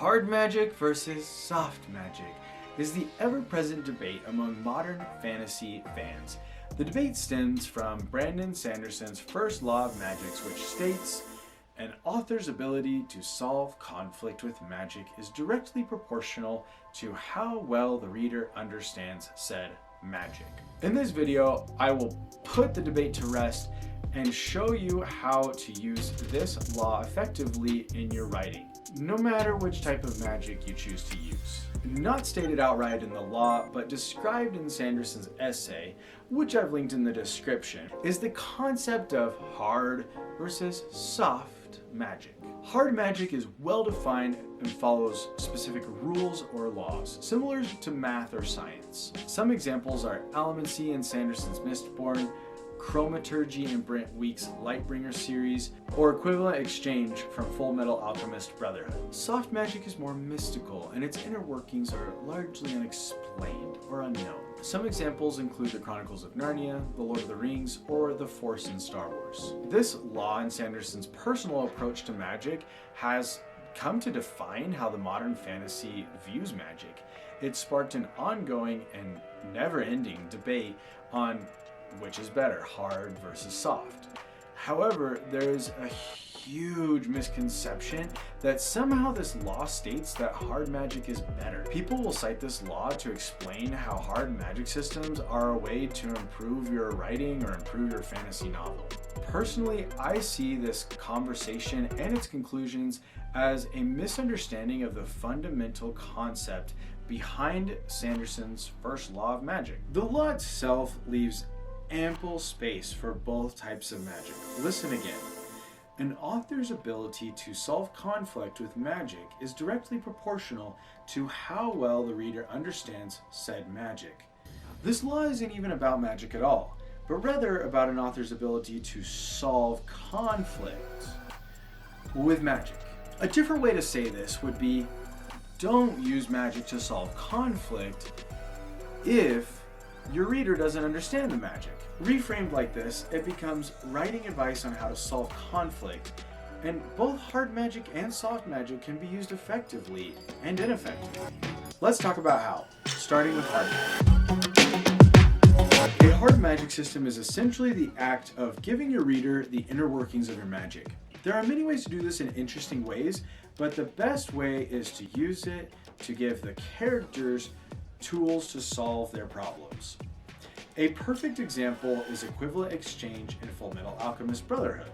Hard magic versus soft magic is the ever-present debate among modern fantasy fans. The debate stems from Brandon Sanderson's first law of magics, which states, an author's ability to solve conflict with magic is directly proportional to how well the reader understands said magic. In this video, I will put the debate to rest and show you how to use this law effectively in your writing, no matter which type of magic you choose to use. Not stated outright in the law, but described in Sanderson's essay, which I've linked in the description, is the concept of hard versus soft magic. Hard magic is well defined and follows specific rules or laws, similar to math or science. Some examples are allomancy in Sanderson's Mistborn, chromaturgy in Brent Week's Lightbringer series, or equivalent exchange from Full Metal Alchemist Brotherhood. Soft magic is more mystical, and its inner workings are largely unexplained or unknown. Some examples include the Chronicles of Narnia, the Lord of the Rings, or the Force in Star Wars. This law and Sanderson's personal approach to magic has come to define how the modern fantasy views magic. It sparked an ongoing and never-ending debate on which is better, hard versus soft. However, there is a huge misconception that somehow this law states that hard magic is better. People will cite this law to explain how hard magic systems are a way to improve your writing or improve your fantasy novel. Personally, I see this conversation and its conclusions as a misunderstanding of the fundamental concept behind Sanderson's first law of magic. The law itself leaves ample space for both types of magic. Listen again. An author's ability to solve conflict with magic is directly proportional to how well the reader understands said magic. This law isn't even about magic at all, but rather about an author's ability to solve conflict with magic. A different way to say this would be, don't use magic to solve conflict if your reader doesn't understand the magic. Reframed like this, it becomes writing advice on how to solve conflict, and both hard magic and soft magic can be used effectively and ineffectively. Let's talk about how, starting with hard magic. A hard magic system is essentially the act of giving your reader the inner workings of your magic. There are many ways to do this in interesting ways, but the best way is to use it to give the characters tools to solve their problems. A perfect example is equivalent exchange in Full Metal Alchemist Brotherhood.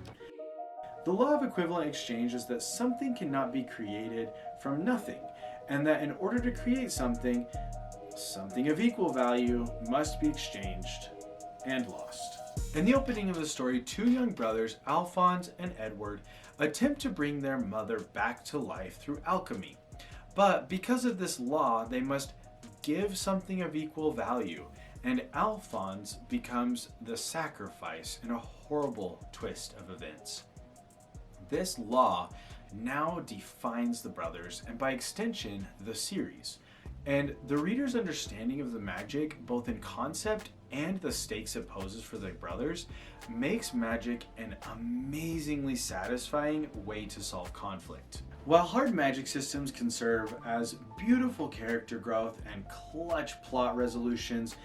The law of equivalent exchange is that something cannot be created from nothing, and that in order to create something of equal value must be exchanged and lost. In the opening of the story, two young brothers, Alphonse and Edward, attempt to bring their mother back to life through alchemy. But because of this law, they must give something of equal value, and Alphonse becomes the sacrifice in a horrible twist of events. This law now defines the brothers, and by extension, the series. And the reader's understanding of the magic, both in concept and the stakes it poses for the brothers, makes magic an amazingly satisfying way to solve conflict. While hard magic systems can serve as beautiful character growth and clutch plot resolutions,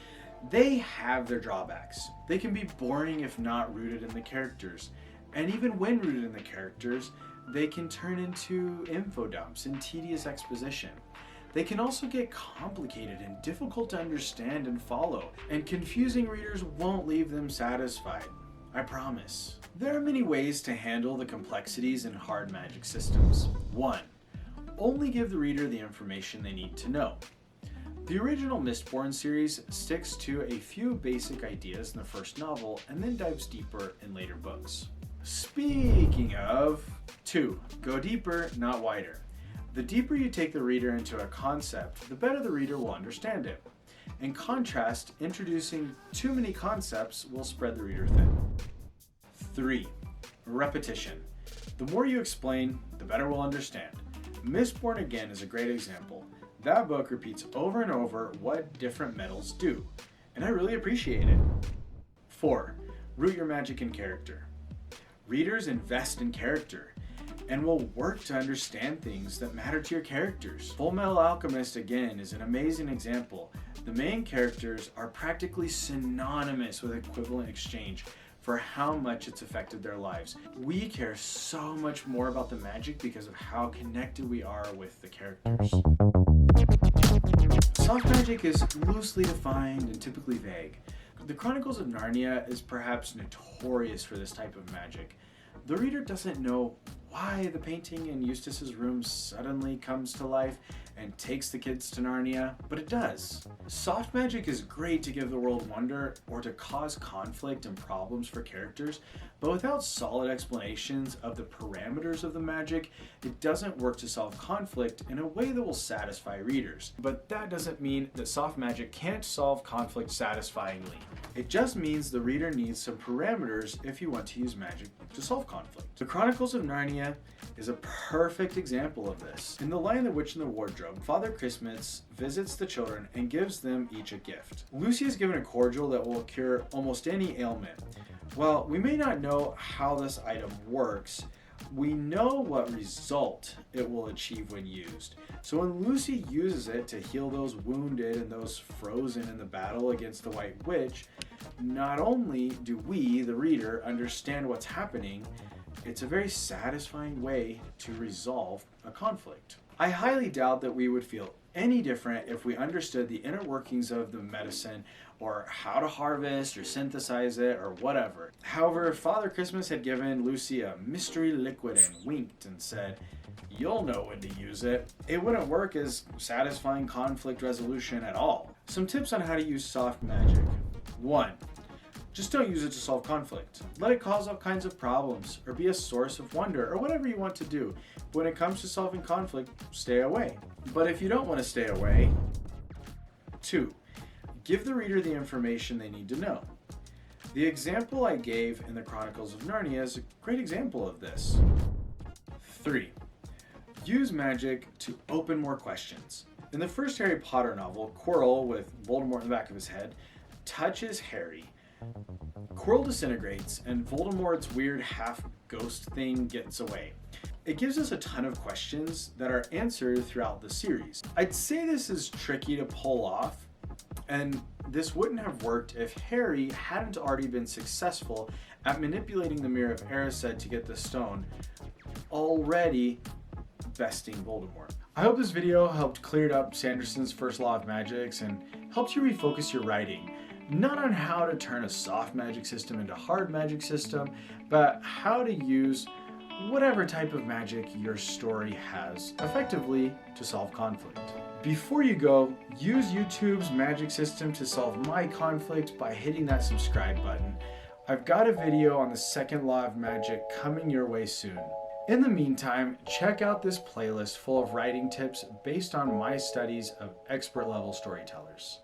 they have their drawbacks. They can be boring if not rooted in the characters. And even when rooted in the characters, they can turn into info dumps and tedious exposition. They can also get complicated and difficult to understand and follow, and confusing readers won't leave them satisfied. I promise. There are many ways to handle the complexities in hard magic systems. 1. Only give the reader the information they need to know. The original Mistborn series sticks to a few basic ideas in the first novel and then dives deeper in later books. Speaking of, 2. Go deeper, not wider. The deeper you take the reader into a concept, the better the reader will understand it. In contrast, introducing too many concepts will spread the reader thin. 3. Repetition. The more you explain, the better we'll understand. Mistborn again is a great example. That book repeats over and over what different metals do, and I really appreciate it. 4. Root your magic in character. Readers invest in character. and will work to understand things that matter to your characters. Fullmetal Alchemist, again, is an amazing example. The main characters are practically synonymous with equivalent exchange for how much it's affected their lives. We care so much more about the magic because of how connected we are with the characters. Soft magic is loosely defined and typically vague. The Chronicles of Narnia is perhaps notorious for this type of magic. The reader doesn't know why the painting in Eustace's room suddenly comes to life and takes the kids to Narnia, but it does. Soft magic is great to give the world wonder or to cause conflict and problems for characters, but without solid explanations of the parameters of the magic, it doesn't work to solve conflict in a way that will satisfy readers. But that doesn't mean that soft magic can't solve conflict satisfyingly. It just means the reader needs some parameters if you want to use magic to solve conflict. The Chronicles of Narnia is a perfect example of this. In The Lion, the Witch, and the Wardrobe, Father Christmas visits the children and gives them each a gift. Lucy is given a cordial that will cure almost any ailment. While we may not know how this item works, we know what result it will achieve when used. So when Lucy uses it to heal those wounded and those frozen in the battle against the White Witch, not only do we, the reader, understand what's happening, it's a very satisfying way to resolve a conflict. I highly doubt that we would feel any different if we understood the inner workings of the medicine or how to harvest or synthesize it or whatever. However, if Father Christmas had given Lucy a mystery liquid and winked and said, "You'll know when to use it," it wouldn't work as satisfying conflict resolution at all. Some tips on how to use soft magic. 1. Just don't use it to solve conflict. Let it cause all kinds of problems or be a source of wonder or whatever you want to do. But when it comes to solving conflict, stay away. But if you don't want to stay away, 2. Give the reader the information they need to know. The example I gave in the Chronicles of Narnia is a great example of this. 3. Use magic to open more questions. In the first Harry Potter novel, Quirrell, with Voldemort in the back of his head, touches Harry. Quirrell disintegrates, and Voldemort's weird half-ghost thing gets away. It gives us a ton of questions that are answered throughout the series. I'd say this is tricky to pull off, and this wouldn't have worked if Harry hadn't already been successful at manipulating the Mirror of Erised to get the stone, already besting Voldemort. I hope this video helped clear up Sanderson's first law of magics and helped you refocus your writing. Not on how to turn a soft magic system into a hard magic system, but how to use whatever type of magic your story has effectively to solve conflict. Before you go, use YouTube's magic system to solve my conflict by hitting that subscribe button. I've got a video on the second law of magic coming your way soon. In the meantime, check out this playlist full of writing tips based on my studies of expert level storytellers.